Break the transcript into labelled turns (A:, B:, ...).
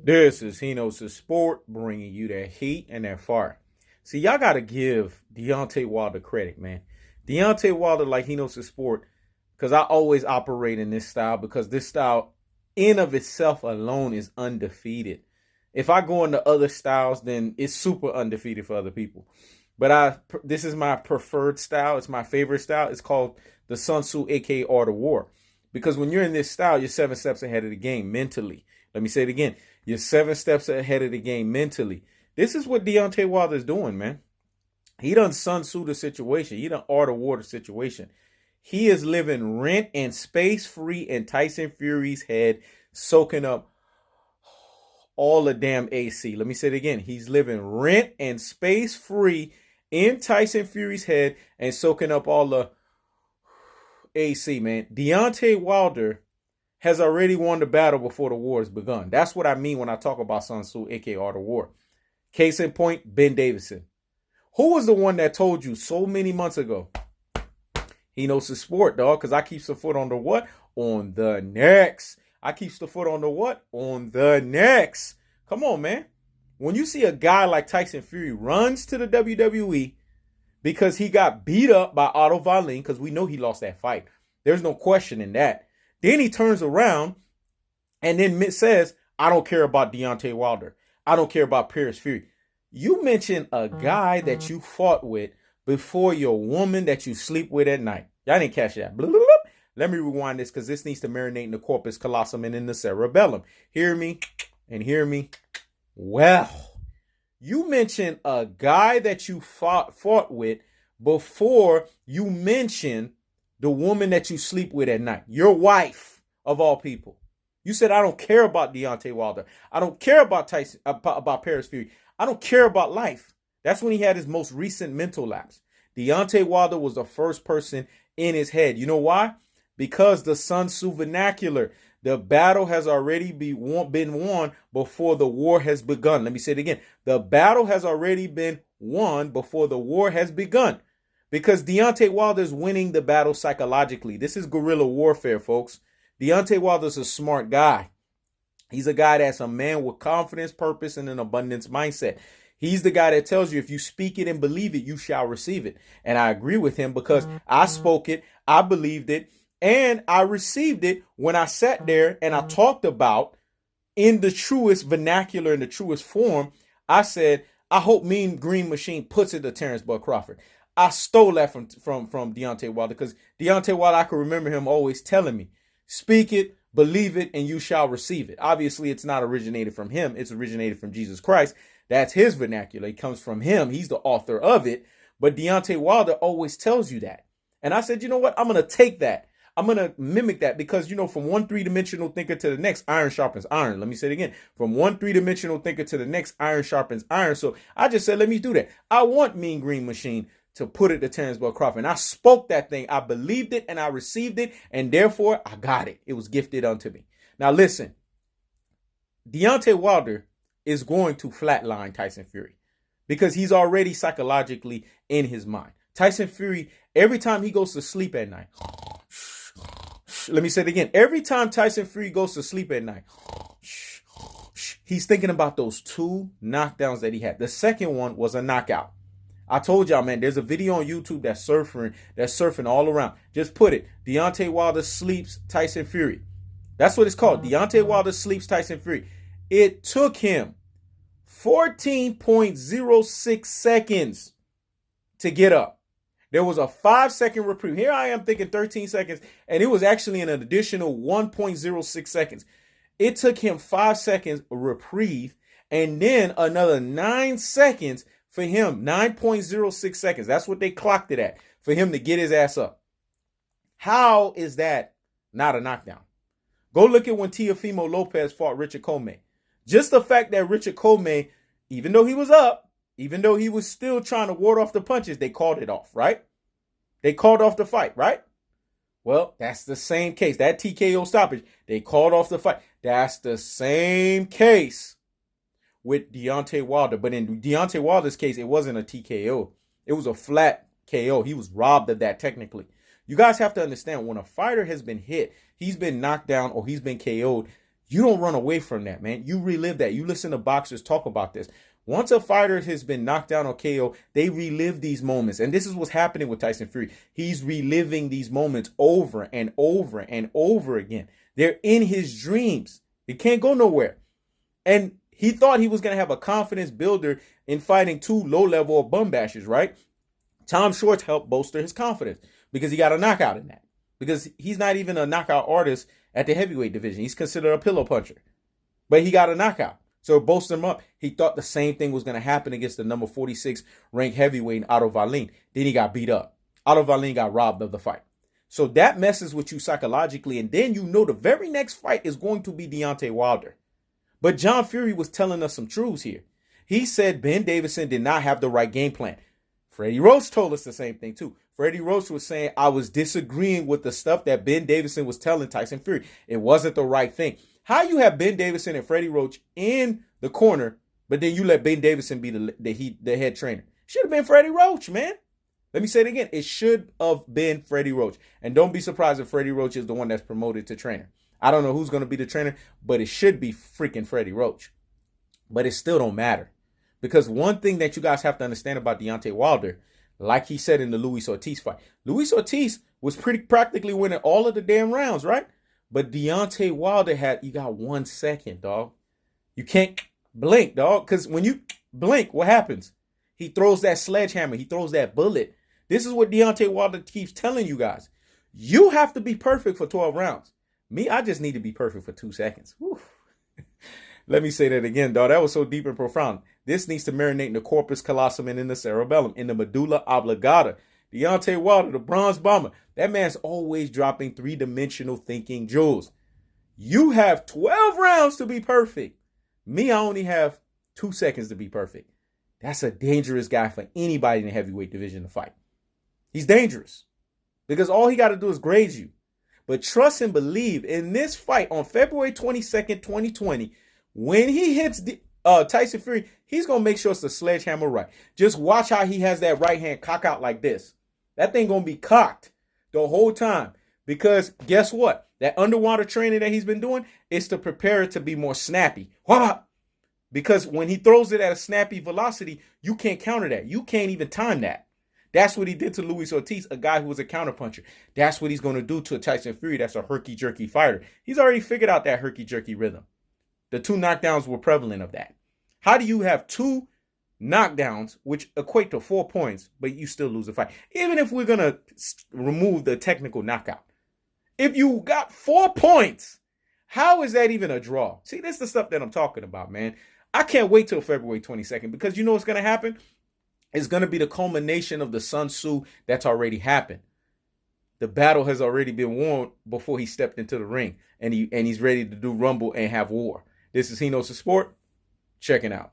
A: This is Hino's Sport bringing you that heat and that fire. See, y'all got to give Deontay Wilder credit, man. Deontay Wilder, like Hino's Sport, because I always operate in this style because this style, in of itself alone, is undefeated. If I go into other styles, then it's super undefeated for other people. But this is my preferred style. It's my favorite style. It's called the Sun Tzu, aka Art of War. Because when you're in this style, you're 7 steps ahead of the game mentally. Let me say it again. You're 7 steps ahead of the game mentally. This is what Deontay Wilder is doing, man. He done Sun Tzu the situation. He done Art of War the situation. He is living rent and space free in Tyson Fury's head, soaking up all the damn AC. Let me say it again. He's living rent and space free in Tyson Fury's head and soaking up all the AC, man. Deontay Wilder has already won the battle before the war has begun. That's what I mean when I talk about Sun Tzu, aka Art of War. Case in point, Ben Davidson. Who was the one that told you so many months ago? He knows the sport, dog, because I keeps the foot on the what? On the necks. I keeps the foot on the what? On the necks. Come on, man. When you see a guy like Tyson Fury runs to the WWE because he got beat up by Otto Wallin, because we know he lost that fight. There's no question in that. Then he turns around and then says, I don't care about Deontay Wilder. I don't care about Paris Fury. You mentioned a guy that you fought with before your woman that you sleep with at night. Y'all didn't catch that. Blah, blah, blah. Let me rewind this because this needs to marinate in the corpus callosum and in the cerebellum. Hear me and hear me well. You mentioned a guy that you fought with before you mentioned the woman that you sleep with at night. Your wife, of all people. You said, I don't care about Deontay Wilder. I don't care about Tyson, about Paris Fury. I don't care about life. That's when he had his most recent mental lapse. Deontay Wilder was the first person in his head. You know why? Because the Sun Tzu vernacular, the battle has already been won before the war has begun. Let me say it again. The battle has already been won before the war has begun. Because Deontay Wilder is winning the battle psychologically. This is guerrilla warfare, folks. Deontay Wilder is a smart guy. He's a guy that's a man with confidence, purpose, and an abundance mindset. He's the guy that tells you if you speak it and believe it, you shall receive it. And I agree with him because I spoke it, I believed it, and I received it when I sat there and I talked about in the truest vernacular, in the truest form. I said, I hope Mean Green Machine puts it to Terrence Bud Crawford. I stole that from Deontay Wilder because Deontay Wilder, I can remember him always telling me, speak it, believe it, and you shall receive it. Obviously, it's not originated from him. It's originated from Jesus Christ. That's his vernacular. It comes from him. He's the author of it. But Deontay Wilder always tells you that. And I said, you know what? I'm going to take that. I'm going to mimic that because, you know, from one three-dimensional thinker to the next, iron sharpens iron. Let me say it again. From one three-dimensional thinker to the next, iron sharpens iron. So I just said, let me do that. I want Mean Green Machine to put it to Terrence Bud Crawford. And I spoke that thing. I believed it and I received it. And therefore, I got it. It was gifted unto me. Now, listen. Deontay Wilder is going to flatline Tyson Fury because he's already psychologically in his mind. Tyson Fury, every time he goes to sleep at night, let me say it again. Every time Tyson Fury goes to sleep at night, he's thinking about those 2 knockdowns that he had. The second one was a knockout. I told y'all, man, there's a video on YouTube that's surfing all around. Just put it. Deontay Wilder sleeps Tyson Fury. That's what it's called. Deontay Wilder sleeps Tyson Fury. It took him 14.06 seconds to get up. There was a 5-second reprieve. Here I am thinking 13 seconds, and it was actually an additional 1.06 seconds. It took him 5 seconds reprieve, and then another 9 seconds for him, 9.06 seconds. That's what they clocked it at, for him to get his ass up. How is that not a knockdown? Go look at when Teofimo Lopez fought Richard Commey. Just the fact that Richard Commey, even though he was up, even though he was still trying to ward off the punches, they called it off, right? They called off the fight, right? Well, that's the same case. That TKO stoppage, they called off the fight. That's the same case with Deontay Wilder. But in Deontay Wilder's case, it wasn't a TKO. It was a flat KO. He was robbed of that technically. You guys have to understand, when a fighter has been hit, he's been knocked down or he's been KO'd, You don't run away from that, man. You relive that. You listen to boxers talk about this. Once a fighter has been knocked down or KO, they relive these moments. And this is what's happening with Tyson Fury. He's reliving these moments over and over and over again. They're in his dreams. He can't go nowhere. And he thought he was going to have a confidence builder in fighting two low-level bum bashers, right? Tom Schwartz helped bolster his confidence because he got a knockout in that. Because he's not even a knockout artist at the heavyweight division. He's considered a pillow puncher. But he got a knockout. So it bolstered him up. He thought the same thing was going to happen against the number 46 ranked heavyweight Otto Wallin. Then he got beat up. Otto Wallin got robbed of the fight. So that messes with you psychologically. And then you know the very next fight is going to be Deontay Wilder. But John Fury was telling us some truths here. He said Ben Davidson did not have the right game plan. Freddie Roach told us the same thing too. Freddie Roach was saying, I was disagreeing with the stuff that Ben Davidson was telling Tyson Fury. It wasn't the right thing. How you have Ben Davidson and Freddie Roach in the corner, but then you let Ben Davidson be the head trainer? Should have been Freddie Roach, man. Let me say it again. It should have been Freddie Roach. And don't be surprised if Freddie Roach is the one that's promoted to trainer. I don't know who's going to be the trainer, but it should be freaking Freddie Roach. But it still don't matter. Because one thing that you guys have to understand about Deontay Wilder, like he said in the Luis Ortiz fight, Luis Ortiz was practically winning all of the damn rounds, right? But Deontay Wilder you got 1 second, dog. You can't blink, dog. Because when you blink, what happens? He throws that sledgehammer. He throws that bullet. This is what Deontay Wilder keeps telling you guys. You have to be perfect for 12 rounds. Me, I just need to be perfect for 2 seconds. Whew. Let me say that again, dog. That was so deep and profound. This needs to marinate in the corpus callosum and in the cerebellum, in the medulla oblongata. Deontay Wilder, the bronze bomber. That man's always dropping three-dimensional thinking jewels. You have 12 rounds to be perfect. Me, I only have 2 seconds to be perfect. That's a dangerous guy for anybody in the heavyweight division to fight. He's dangerous because all he got to do is grade you. But trust and believe in this fight on February 22nd, 2020, when he hits Tyson Fury, he's going to make sure it's a sledgehammer right. Just watch how he has that right hand cock out like this. That thing going to be cocked the whole time. Because guess what? That underwater training that he's been doing is to prepare it to be more snappy. Whop! Because when he throws it at a snappy velocity, you can't counter that. You can't even time that. That's what he did to Luis Ortiz, a guy who was a counterpuncher. That's what he's going to do to a Tyson Fury that's a herky-jerky fighter. He's already figured out that herky-jerky rhythm. The 2 knockdowns were prevalent of that. How do you have 2 knockdowns, which equate to 4 points, but you still lose the fight? Even if we're going to remove the technical knockout. If you got 4 points, how is that even a draw? See, this is the stuff that I'm talking about, man. I can't wait till February 22nd because you know what's going to happen? It's going to be the culmination of the Sun Tzu that's already happened. The battle has already been won before he stepped into the ring, and he's ready to do rumble and have war. This is He Knows the Sport. Checking out.